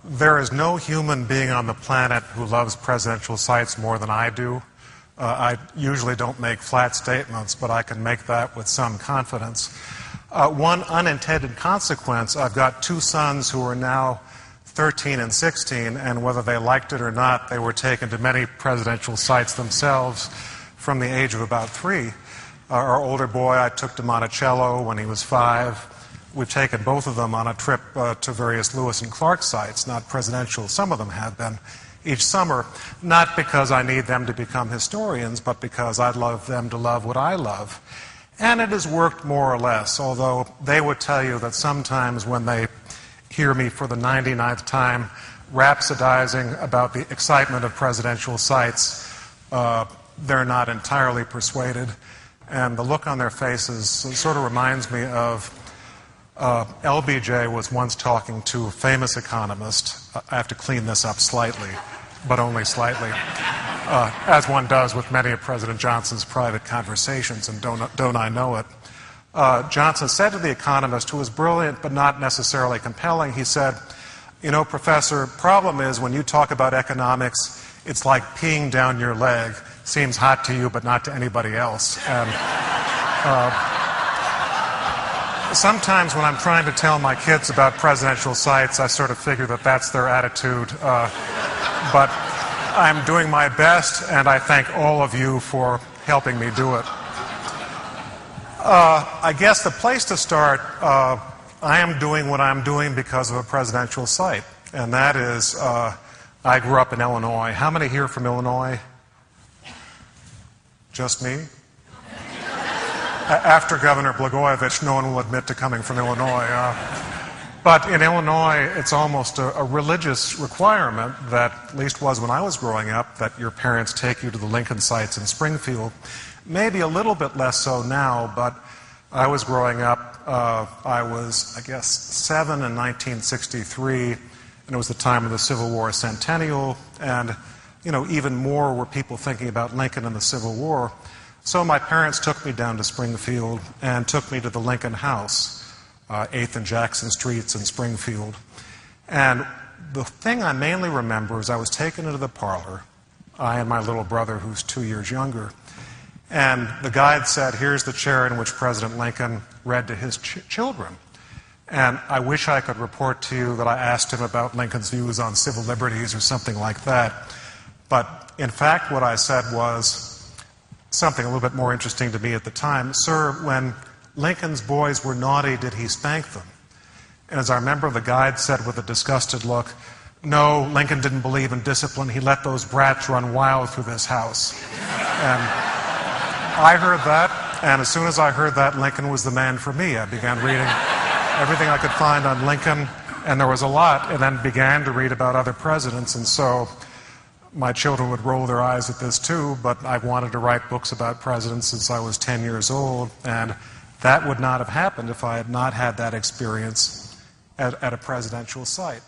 There is no human being on the planet who loves presidential sites more than I do. I usually don't make flat statements, but I can make that with some confidence. One unintended consequence, I've got two sons who are now 13 and 16, and whether they liked it or not, they were taken to many presidential sites themselves from the age of about 3. Our older boy, I took to Monticello when he was 5. We've taken both of them on a trip to various Lewis and Clark sites, not presidential. Some of them have been each summer, not because I need them to become historians, but because I'd love them to love what I love. And it has worked more or less, although they would tell you that sometimes when they hear me for the 99th time rhapsodizing about the excitement of presidential sites, they're not entirely persuaded. And the look on their faces sort of reminds me of LBJ was once talking to a famous economist. I have to clean this up slightly, but only slightly, as one does with many of President Johnson's private conversations, and don't I know it. Johnson said to the economist, who was brilliant but not necessarily compelling, he said, "You know, Professor, problem is when you talk about economics, it's like peeing down your leg. Seems hot to you, but not to anybody else." And sometimes when I'm trying to tell my kids about presidential sites, I sort of figure that that's their attitude. But I'm doing my best, and I thank all of you for helping me do it. I guess the place to start, I am doing what I'm doing because of a presidential site, and that is I grew up in Illinois. How many here from Illinois? Just me? After Governor Blagojevich, no one will admit to coming from Illinois. But in Illinois, it's almost a religious requirement that, at least was when I was growing up, that your parents take you to the Lincoln sites in Springfield. Maybe a little bit less so now, but I was growing up, I was, I guess, 7 in 1963, and it was the time of the Civil War centennial, and, you know, even more were people thinking about Lincoln and the Civil War. So my parents took me down to Springfield and took me to the Lincoln House, 8th and Jackson Streets in Springfield. And the thing I mainly remember is I was taken into the parlor, I and my little brother, who's 2 years younger. And the guide said, "Here's the chair in which President Lincoln read to his children." And I wish I could report to you that I asked him about Lincoln's views on civil liberties or something like that. But in fact, what I said was something a little bit more interesting to me at the time. "Sir, when Lincoln's boys were naughty, did he spank them?" And as I remember, the guide said with a disgusted look, "No, Lincoln didn't believe in discipline. He let those brats run wild through this house." And I heard that, and as soon as I heard that, Lincoln was the man for me. I began reading everything I could find on Lincoln, and there was a lot, and then began to read about other presidents, and so my children would roll their eyes at this too, but I wanted to write books about presidents since I was 10 years old, and that would not have happened if I had not had that experience at a presidential site.